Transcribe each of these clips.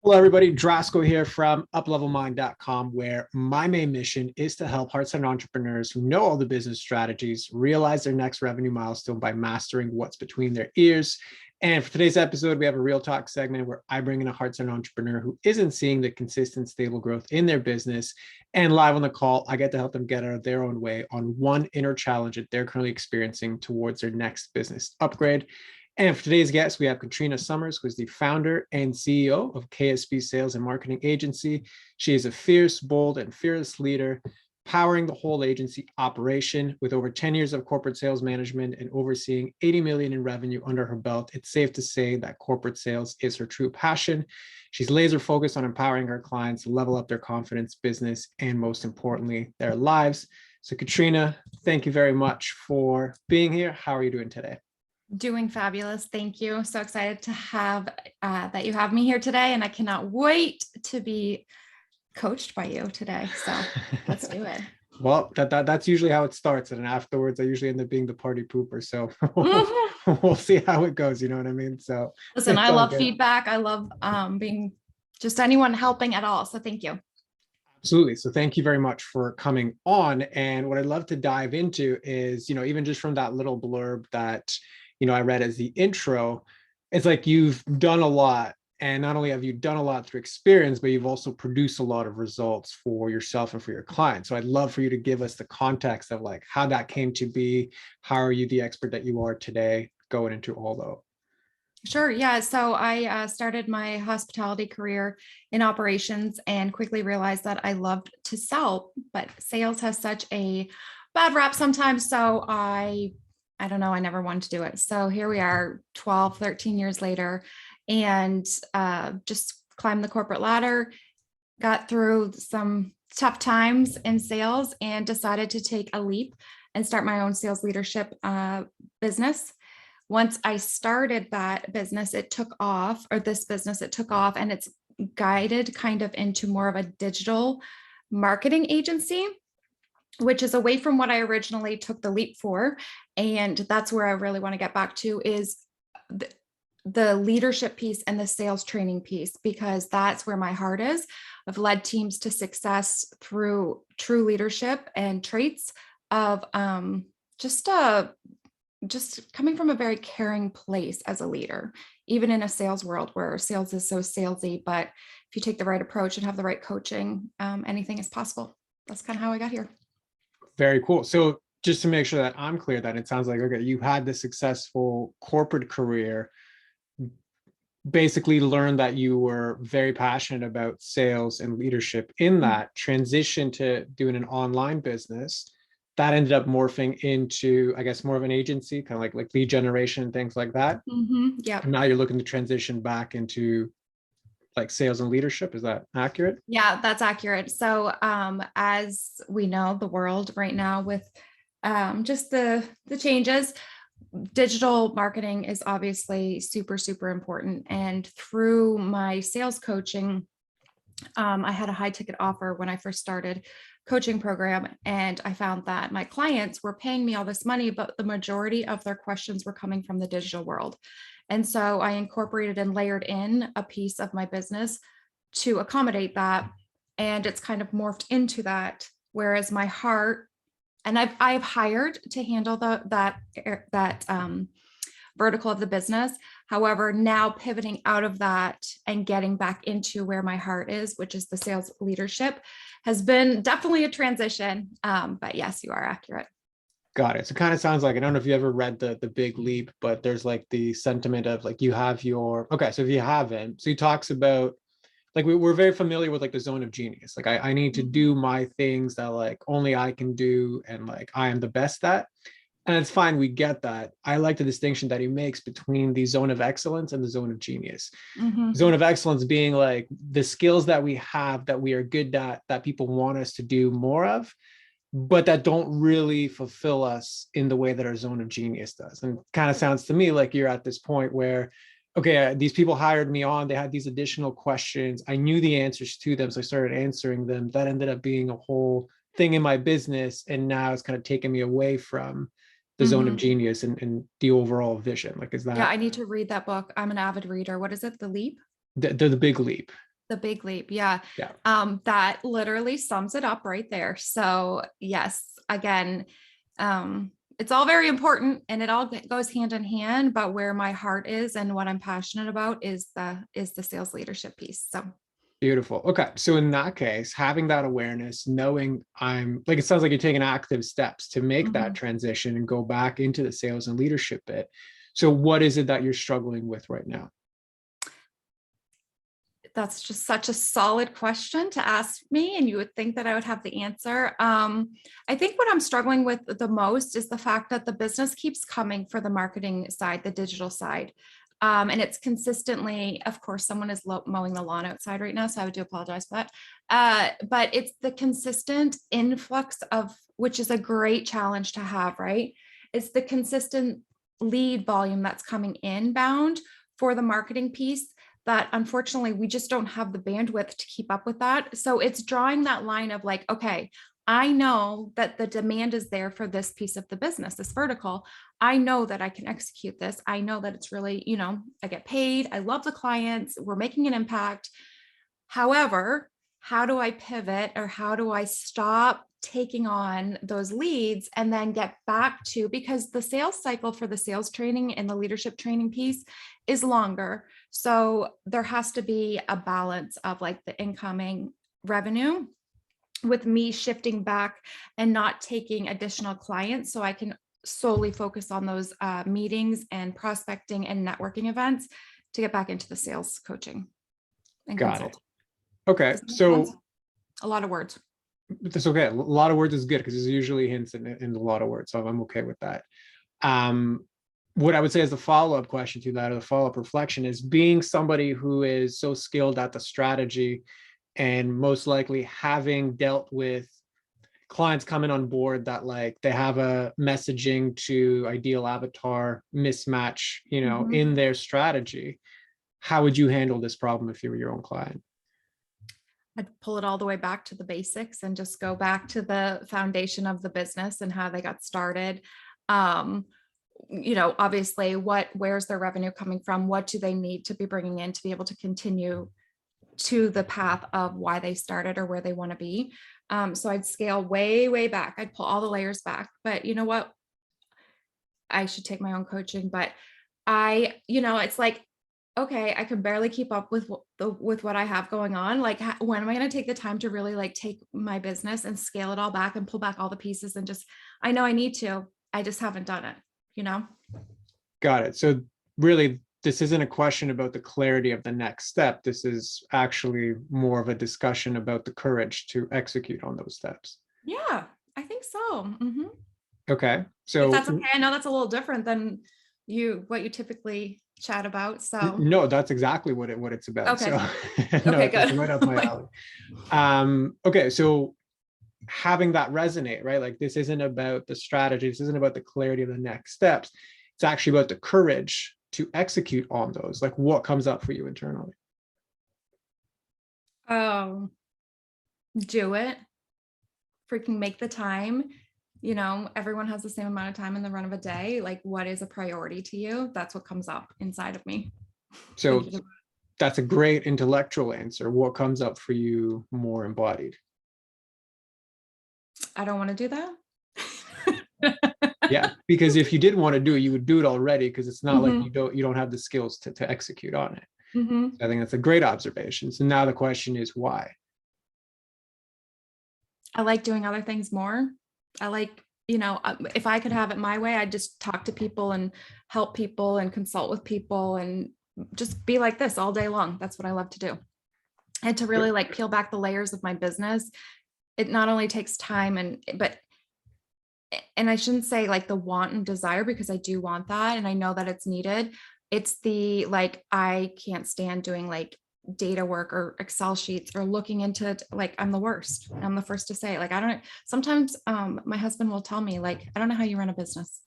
Hello, everybody. Drasco here from uplevelmind.com, where my main mission is to help heart-centered entrepreneurs who know all the business strategies realize their next revenue milestone by mastering what's between their ears. And for today's episode, we have a real talk segment where I bring in a heart-centered entrepreneur who isn't seeing the consistent, stable growth in their business. And live on the call, I get to help them get out of their own way on one inner challenge that they're currently experiencing towards their next business upgrade. And for today's guest, we have Katrina Summers, who is the founder and CEO of KSB Sales and Marketing Agency. She is a fierce, bold, and fearless leader, powering the whole agency operation. With over 10 years of corporate sales management and overseeing 80 million in revenue under her belt, it's safe to say that corporate sales is her true passion. She's laser focused on empowering her clients to level up their confidence, business, and most importantly, their lives. So Katrina, thank you very much for being here. How are you doing today? Doing fabulous. Thank you. So excited to have that you have me here today, and I cannot wait to be coached by you today. So let's do it. Well, that's usually how it starts, and afterwards, I usually end up being the party pooper. So we'll see how it goes. You know what I mean? So listen, I love feedback. I love being just anyone helping at all. So thank you. Absolutely. So thank you very much for coming on. And what I'd love to dive into is, even just from that little blurb that I read as the intro, it's like you've done a lot. And not only have you done a lot through experience, but you've also produced a lot of results for yourself and for your clients. So I'd love for you to give us the context of like how that came to be. How are you the expert that you are today, going into all that? Sure. Yeah. So I started my hospitality career in operations and quickly realized that I loved to sell, but sales has such a bad rap sometimes. So I don't know, I never wanted to do it. So here we are 12, 13 years later, and just climbed the corporate ladder, got through some tough times in sales, and decided to take a leap and start my own sales leadership business. Once I started that business, it took off, and it's guided kind of into more of a digital marketing agency, which is away from what I originally took the leap for. And that's where I really want to get back to is the leadership piece and the sales training piece, because that's where my heart is. I've led teams to success through true leadership and traits of just coming from a very caring place as a leader, even in a sales world where sales is so salesy. But if you take the right approach and have the right coaching, anything is possible. That's kind of how I got here. Very cool. So just to make sure that I'm clear, that it sounds like, okay, you had the successful corporate career, basically learned that you were very passionate about sales and leadership in that transition to doing an online business that ended up morphing into, I guess, more of an agency, kind of like lead generation and things like that. Yeah. And now you're looking to transition back into like sales and leadership. Is that accurate? Yeah, that's accurate. So as we know, the world right now with just the changes, digital marketing is obviously super, super important. And through my sales coaching, I had a high ticket offer when I first started coaching program. And I found that my clients were paying me all this money, but the majority of their questions were coming from the digital world. And so I incorporated and layered in a piece of my business to accommodate that. And it's kind of morphed into that. Whereas my heart, and I've hired to handle that vertical of the business. However, now pivoting out of that and getting back into where my heart is, which is the sales leadership, has been definitely a transition. But yes, you are accurate. Got it. So it kind of sounds like, I don't know if you ever read the Big Leap, but there's like the sentiment of like, you have your, okay, so if you haven't, so he talks about, like, we're very familiar with like the zone of genius. Like I need to do my things that like only I can do, and like I am the best at. And it's fine, we get that. I like the distinction that he makes between the zone of excellence and the zone of genius. Zone of excellence being like the skills that we have, that we are good at, that people want us to do more of, but that don't really fulfill us in the way that our zone of genius does. And kind of sounds to me like you're at this point where, okay, these people hired me on, they had these additional questions. I knew the answers to them, so I started answering them. That ended up being a whole thing in my business. And now it's kind of taken me away from the zone of genius and the overall vision. Like, is that? Yeah, I need to read that book. I'm an avid reader. What is it? The Leap? The Big Leap. The big leap. Yeah. Yeah. That literally sums it up right there. So yes, again, it's all very important and it all goes hand in hand, but where my heart is and what I'm passionate about is the sales leadership piece. So Beautiful. Okay. So in that case, having that awareness, knowing I'm like, it sounds like you're taking active steps to make that transition and go back into the sales and leadership bit. So what is it that you're struggling with right now? that's just such a solid question to ask me, and you would think that I would have the answer. I think what I'm struggling with the most is the fact that the business keeps coming for the marketing side, the digital side. And it's consistently, of course, someone is mowing the lawn outside right now, so I do apologize for that. But it's the consistent influx of, which is a great challenge to have, right? It's the consistent lead volume that's coming inbound for the marketing piece that unfortunately we just don't have the bandwidth to keep up with that. So it's drawing that line of like, okay, I know that the demand is there for this piece of the business, this vertical. I know that I can execute this. I know that it's really, I get paid. I love the clients. We're making an impact. However, how do I pivot or how do I stop taking on those leads and then get back to, because the sales cycle for the sales training and the leadership training piece is longer. So there has to be a balance of like the incoming revenue with me shifting back and not taking additional clients so I can solely focus on those meetings and prospecting and networking events to get back into the sales coaching and Got consulting. it. Okay. So A lot of words. that's okay. A lot of words is good because there's usually hints in a lot of words. So I'm okay with that. What I would say as a follow-up question to that, or the follow-up reflection, is being somebody who is so skilled at the strategy and most likely having dealt with clients coming on board that like they have a messaging to ideal avatar mismatch, in their strategy. How would you handle this problem if you were your own client? I'd pull it all the way back to the basics and just go back to the foundation of the business and how they got started. Obviously where's their revenue coming from? What do they need to be bringing in to be able to continue to the path of why they started or where they want to be? So I'd scale way, way back. I'd pull all the layers back, but you know what? I should take my own coaching, but it's like, okay, I can barely keep up with what I have going on. Like, when am I going to take the time to really like take my business and scale it all back and pull back all the pieces and just, I know I need to, I just haven't done it, Got it. So really, this isn't a question about the clarity of the next step. This is actually more of a discussion about the courage to execute on those steps. Yeah, I think so. Okay. If So that's okay. I know that's a little different than what you typically chat about. So no, that's exactly what it's about. okay. So no, Okay, it's good. right up my alley. Okay, so having that resonate, right? Like this isn't about the strategy, this isn't about the clarity of the next steps. It's actually about the courage to execute on those. Like what comes up for you internally? Do it. Freaking make the time. Everyone has the same amount of time in the run of a day. Like, what is a priority to you? That's what comes up inside of me. So that's a great intellectual answer. What comes up for you more embodied? I don't want to do that. Yeah, because if you did want to do it, you would do it already, because it's not like you don't have the skills to execute on it. So I think that's a great observation. So now the question is why? I like doing other things more. I like, if I could have it my way, I'd just talk to people and help people and consult with people and just be like this all day long. That's what I love to do. And to really like peel back the layers of my business. It not only takes time and I shouldn't say like the want and desire, because I do want that and I know that it's needed. It's the like, I can't stand doing like data work or Excel sheets or looking into like, I'm the worst. I'm the first to say, like, I don't, sometimes my husband will tell me like, I don't know how you run a business,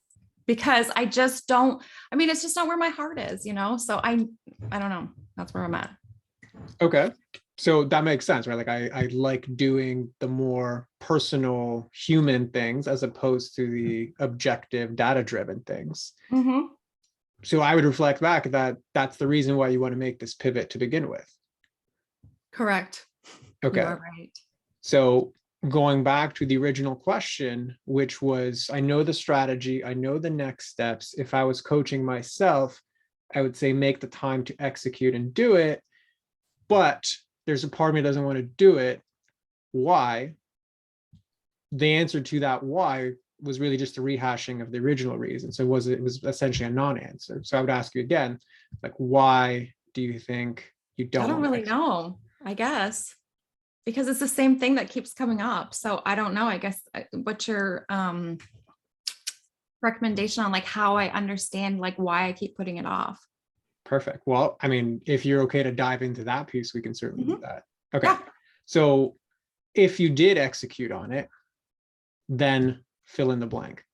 because I just don't, it's just not where my heart is, so I don't know. That's where I'm at. Okay. So that makes sense, right? Like I like doing the more personal human things as opposed to the objective data-driven things. So I would reflect back that that's the reason why you want to make this pivot to begin with. Correct. You Okay. are right. So going back to the original question, which was, I know the strategy, I know the next steps. If I was coaching myself, I would say make the time to execute and do it. But there's a part of me that doesn't want to do it. Why? The answer to that why was really just a rehashing of the original reason. So it was essentially a non-answer. So I would ask you again, like, why do you think you I don't don't want to really execute? know, I guess, because it's the same thing that keeps coming up. So I don't know, I guess, what's your recommendation on like how I understand like why I keep putting it off? Perfect. Well, I mean, if you're okay to dive into that piece, we can certainly do Mhm. that. Okay. Yeah. So if you did execute on it, then fill in the blank.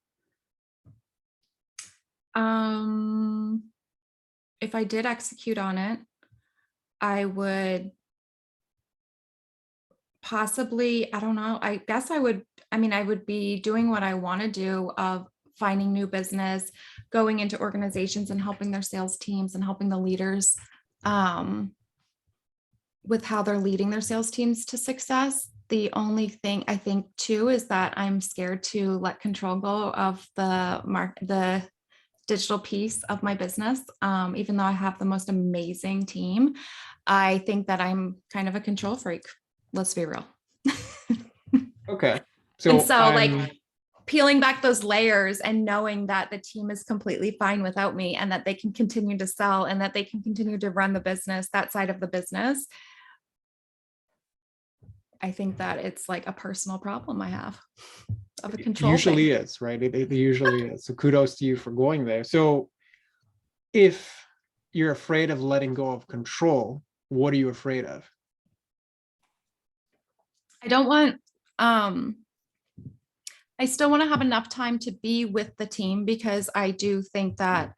If I did execute on it, I would possibly, I don't know, I guess I would be doing what I want to do of finding new business, going into organizations and helping their sales teams and helping the leaders um, with how they're leading their sales teams to success. The only thing I think too is that I'm scared to let control go of the digital piece of my business. Even though I have the most amazing team, I think that I'm kind of a control freak. Let's be real. Okay. And So so, like, I'm peeling back those layers and knowing that the team is completely fine without me and that they can continue to sell and that they can continue to run the business, that side of the business, I think that it's like a personal problem I have of a it control usually thing. is, right? It usually is. So kudos to you for going there. So if you're afraid of letting go of control, what are you afraid of? I don't want, um, I still want to have enough time to be with the team because I do think that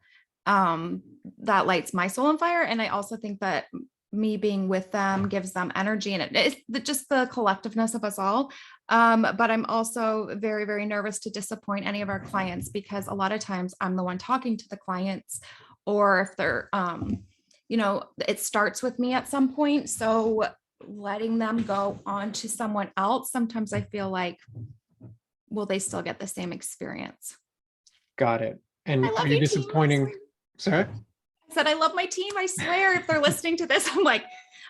that lights my soul on fire. And I also think that me being with them gives them energy and it's just the collectiveness of us all. But I'm also very, very nervous to disappoint any of our clients because a lot of times I'm the one talking to the clients, or if they're, it starts with me at some point. So letting them go on to someone else, sometimes I feel like, will they still get the same experience? Got it. I And are love you you, team. disappointing? Sorry? I said, I love my team. I swear, if they're listening to this, I'm like,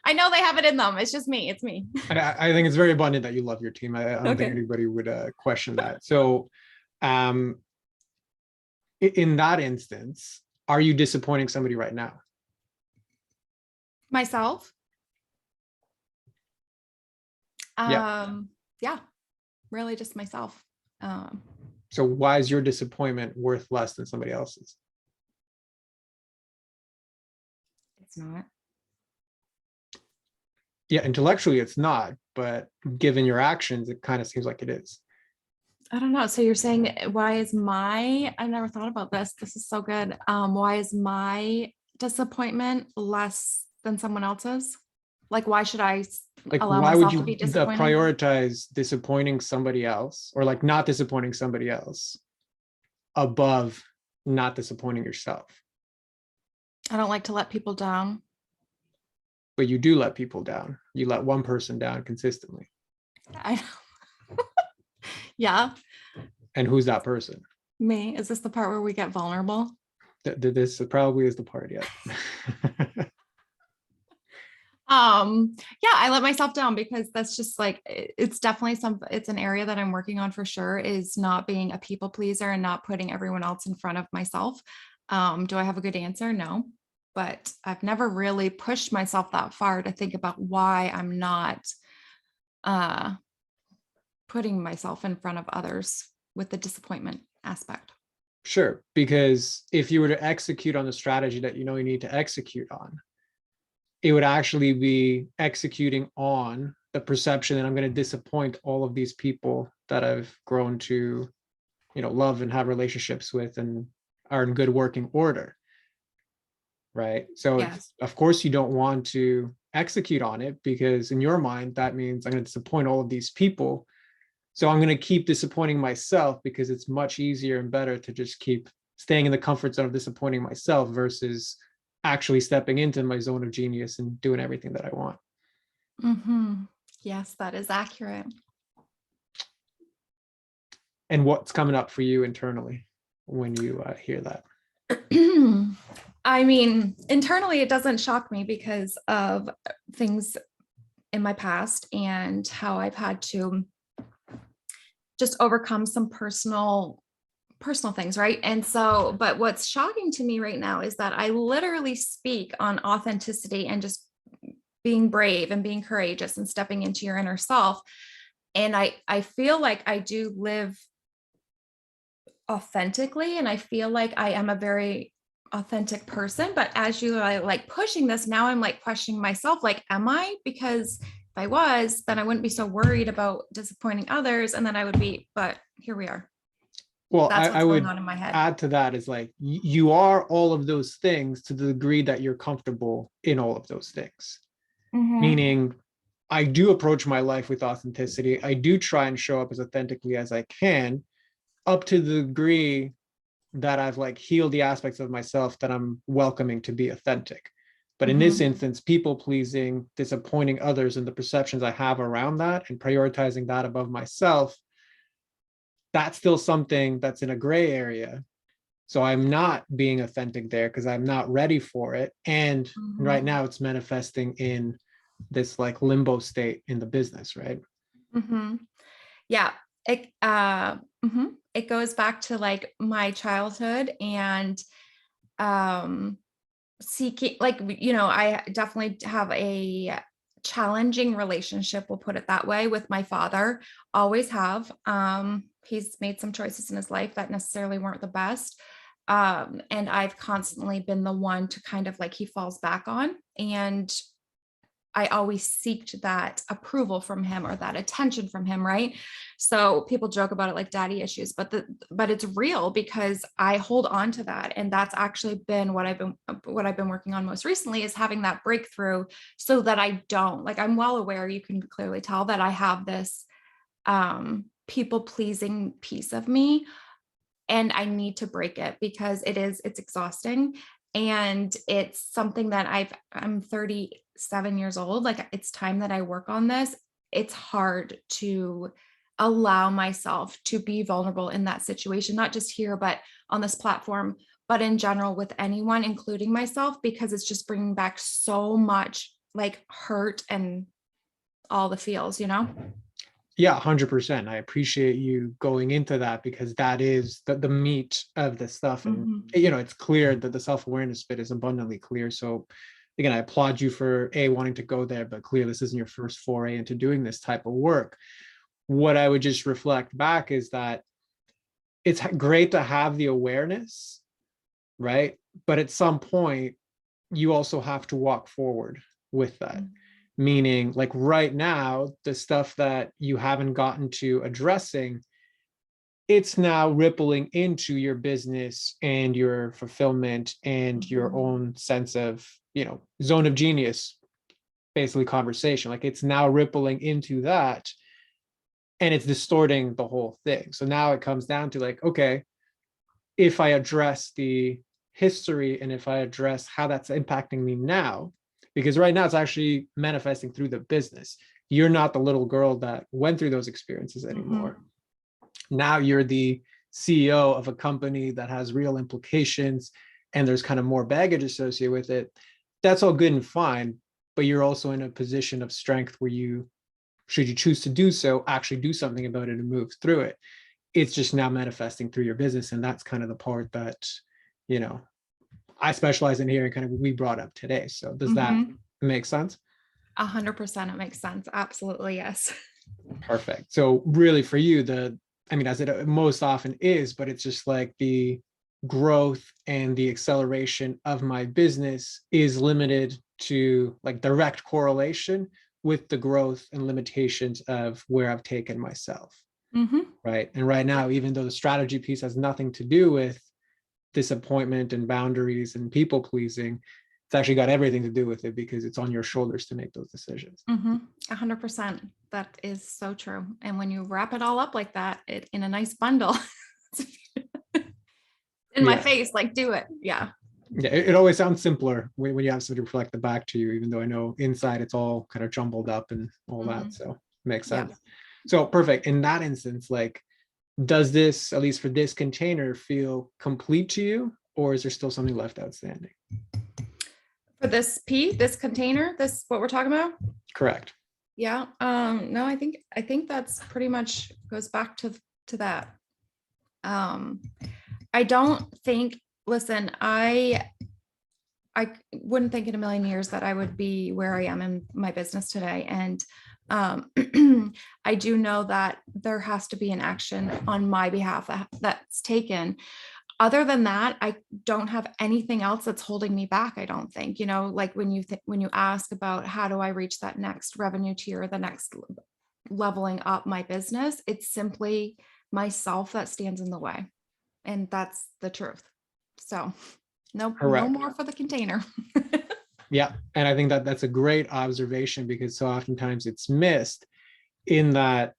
I know they have it in them. It's just me. It's me. I think it's very abundant that you love your team. I don't think Okay. anybody would question that. So um, in that instance, are you disappointing somebody right now? Myself. Yeah. Yeah, really just myself. Um, So why is your disappointment worth less than somebody else's? it's not. Yeah, intellectually it's not, but given your actions, it kind of seems like it is. I don't know. So you're saying I never thought about this. This is so good. Why is my disappointment less than someone else's? Like, why should I Like, allow why would myself to you be disappointed? prioritize disappointing somebody else or like not disappointing somebody else above not disappointing yourself? I don't like to let people down. But you do let people down. You let one person down consistently. I Yeah, And who's that person? me. Is this the part where we get vulnerable? This probably is the part, yet. Yeah, I let myself down because that's just like it's definitely it's an area that I'm working on for sure, is not being a people pleaser and not putting everyone else in front of myself. Do I have a good answer? No, but I've never really pushed myself that far to think about why I'm not uh putting myself in front of others with the disappointment aspect. Sure, because if you were to execute on the strategy that you know you need to execute on, it would actually be executing on the perception that I'm going to disappoint all of these people that I've grown to, love and have relationships with and are in good working order. Right. So Yes. of course you don't want to execute on it because in your mind, that means I'm going to disappoint all of these people. So I'm going to keep disappointing myself because it's much easier and better to just keep staying in the comfort zone of disappointing myself versus actually stepping into my zone of genius and doing everything that I want. Yes, that is accurate. And what's coming up for you internally when you hear that? I mean, internally, it doesn't shock me because of things in my past and how I've had to just overcome some personal things, right? And so, but what's shocking to me right now is that I literally speak on authenticity and just being brave and being courageous and stepping into your inner self. And I feel like I do live authentically, and I feel like I am a very authentic person. But as you are like pushing this, now I'm like questioning myself, like, am I? Because if I was, then I wouldn't be so worried about disappointing others. And then I would be, but here we are. Well, That's I what's going would on in my head. add to that is like you are all of those things to the degree that you're comfortable in all of those things. Mm-hmm. Meaning, I do approach my life with authenticity. I do try and show up as authentically as I can, up to the degree that I've like healed the aspects of myself that I'm welcoming to be authentic. But in this Mm-hmm. instance, people pleasing, disappointing others, and the perceptions I have around that, and prioritizing that above myself, that's still something that's in a gray area. So I'm not being authentic there because I'm not ready for it. And right Mm-hmm. now it's manifesting in this like limbo state in the business, right? Mm-hmm. Yeah. It it goes back to like my childhood and um seeking, like, I definitely have a challenging relationship, we'll put it that way, with my father. Always have. He's made some choices in his life that necessarily weren't the best. And I've constantly been the one to kind of like he falls back on. And I always seeked that approval from him or that attention from him, right? So people joke about it like daddy issues, but it's real because I hold on to that, and that's actually been what I've been working on most recently, is having that breakthrough so that I don't, like, I'm well aware, you can clearly tell that I have this people pleasing piece of me, and I need to break it because it's exhausting. And it's something that I'm 37 years old. Like, it's time that I work on this. It's hard to allow myself to be vulnerable in that situation, not just here, but on this platform, but in general with anyone, including myself, because it's just bringing back so much like hurt and all the feels. Yeah, 100%. I appreciate you going into that because that is the meat of the stuff. And, Mhm. it's clear that the self-awareness bit is abundantly clear. So again, I applaud you for wanting to go there, but clearly this isn't your first foray into doing this type of work. What I would just reflect back is that it's great to have the awareness, right? But at some point, you also have to walk forward with that. Meaning, like right now, the stuff that you haven't gotten to addressing, it's now rippling into your business and your fulfillment and your Mhm. own sense of, zone of genius, basically conversation. Like it's now rippling into that and it's distorting the whole thing. So now it comes down to like, okay, if I address the history and if I address how that's impacting me now, because right now it's actually manifesting through the business. You're not the little girl that went through those experiences Mhm. anymore. Now you're the CEO of a company that has real implications and there's kind of more baggage associated with it. That's all good and fine, but you're also in a position of strength where you, should you choose to do so, actually do something about it and move through it. It's just now manifesting through your business. And that's kind of the part that, you know, I specialize in here and kind of we brought up today. So does that Mhm. make sense? 100%. It makes sense. Absolutely. Yes. Perfect. So really for you, I mean, as it most often is, but it's just like the growth and the acceleration of my business is limited to like direct correlation with the growth and limitations of where I've taken myself. Mhm. Right. And right now, even though the strategy piece has nothing to do with disappointment and boundaries and people pleasing, it's actually got everything to do with it because it's on your shoulders to make those decisions. 100%. That is so true. And when you wrap it all up like that, it in a nice bundle, in my Yeah. face, like, do it. Yeah. Yeah, it always sounds simpler when you have somebody reflect it back to you, even though I know inside it's all kind of jumbled up and all that. Mhm. So makes Yeah. sense. So perfect. In that instance, like, does this, at least for this container, feel complete to you, or is there still something left outstanding? For this container, this what we're talking about? Correct. Yeah. No, I think that's pretty much goes back to that. Um, I don't think, listen, I wouldn't think in a million years that I would be where I am in my business today. And I do know that there has to be an action on my behalf that's taken. Other than that, I don't have anything else that's holding me back. I don't think, like when you ask about how do I reach that next revenue tier, the next leveling up my business, it's simply myself that stands in the way. And that's the truth. So no Correct. more for the container. Yeah. And I think that that's a great observation, because so oftentimes it's missed in that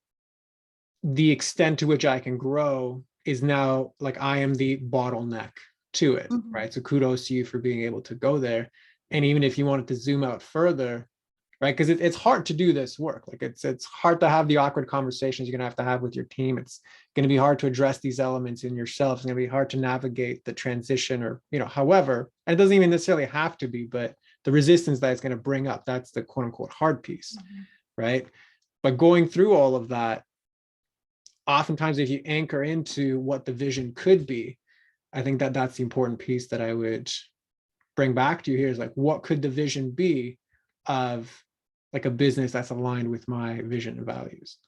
the extent to which I can grow is now like I am the bottleneck to it, Mhm. right? So kudos to you for being able to go there. And even if you wanted to zoom out further, right? Because it's hard to do this work. Like it's hard to have the awkward conversations you're gonna have to have with your team. It's gonna be hard to address these elements in yourself. It's gonna be hard to navigate the transition, or however, and it doesn't even necessarily have to be, but the resistance that it's gonna bring up, that's the quote unquote hard piece, Mhm. right? But going through all of that, oftentimes if you anchor into what the vision could be, I think that that's the important piece that I would bring back to you here, is like, what could the vision be of like a business that's aligned with my vision and values?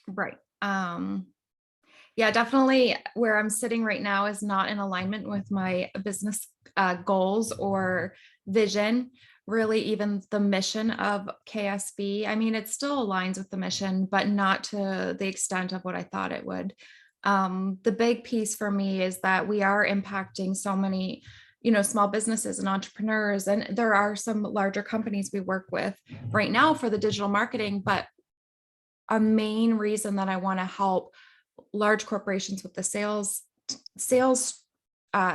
Right. Yeah, definitely where I'm sitting right now is not in alignment with my business goals or vision. Really, even the mission of KSB. I mean, it still aligns with the mission, but not to the extent of what I thought it would. The big piece for me is that we are impacting so many, small businesses and entrepreneurs, and there are some larger companies we work with right now for the digital marketing. But a main reason that I want to help large corporations with the sales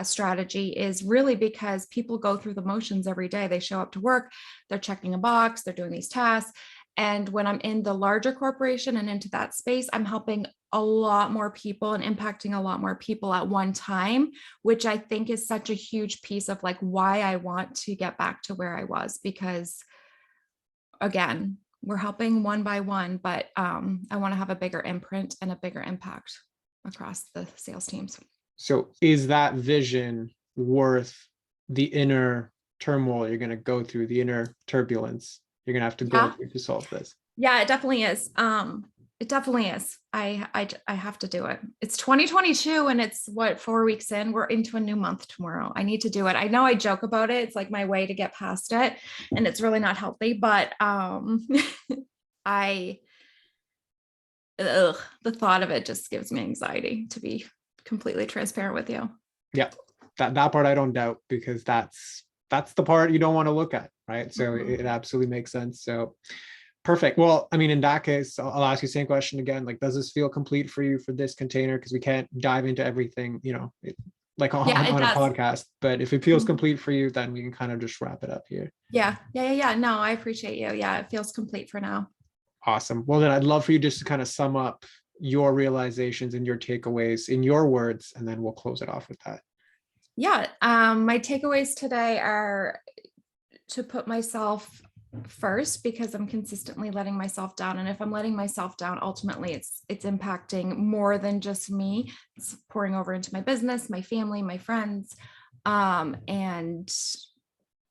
strategy is really because people go through the motions every day. They show up to work, they're checking a box, they're doing these tasks. And when I'm in the larger corporation and into that space, I'm helping a lot more people and impacting a lot more people at one time, which I think is such a huge piece of like why I want to get back to where I was. Because again, we're helping one by one, but I want to have a bigger imprint and a bigger impact across the sales teams. So is that vision worth the inner turmoil you're going to go through, the inner turbulence you're going to have to go Yeah, through to solve this? yeah, it definitely is. It definitely is. I have to do it. It's 2022 and it's what, 4 weeks in. We're into a new month tomorrow. I need to do it. I know I joke about it. It's like my way to get past it, and it's really not healthy. But I the thought of it just gives me anxiety, to be completely transparent with you. Yeah, that part I don't doubt, because that's the part you don't want to look at, right? So it Mhm. absolutely makes sense. So perfect. Well, I mean, in that case, I'll ask you the same question again. Like, does this feel complete for you for this container? Because we can't dive into everything, like Yeah, it on a does. podcast. But if it feels Mhm. complete for you, then we can kind of just wrap it up here. Yeah. No, I appreciate you. Yeah, it feels complete for now. Awesome. Well, then I'd love for you just to kind of sum up your realizations and your takeaways in your words, and then we'll close it off with that. Yeah, my takeaways today are to put myself first, because I'm consistently letting myself down. And if I'm letting myself down, ultimately it's impacting more than just me. It's pouring over into my business, my family, my friends. And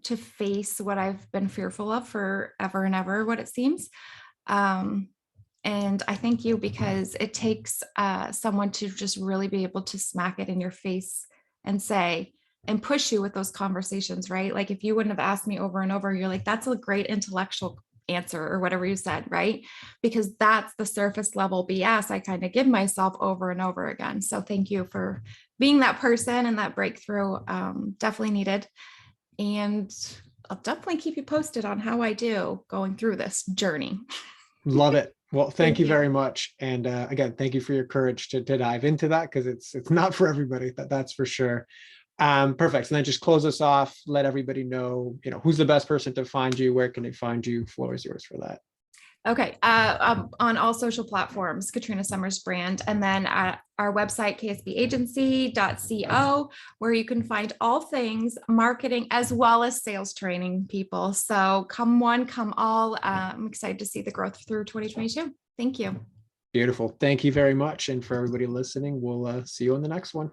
to face what I've been fearful of forever and ever, what it seems. Um, and I thank you, because it takes someone to just really be able to smack it in your face and say, and push you with those conversations, right? Like if you wouldn't have asked me over and over, you're like, that's a great intellectual answer or whatever you said, right? Because that's the surface level BS I kind of give myself over and over again. So thank you for being that person and that breakthrough. Definitely needed. And I'll definitely keep you posted on how I do going through this journey. Love it. Well, thank Thank you you. very much. And again, thank you for your courage to dive into that, because it's not for everybody. That's for sure. Perfect. And then just close us off, let everybody know, who's the best person to find you, where can they find you? Floor is yours for that. Okay. On all social platforms, Katrina Summers brand, and then at our website, ksbagency.co, where you can find all things marketing as well as sales training, people. So come one, come all. I'm excited to see the growth through 2022. Thank you. Beautiful. Thank you very much. And for everybody listening, we'll see you on the next one.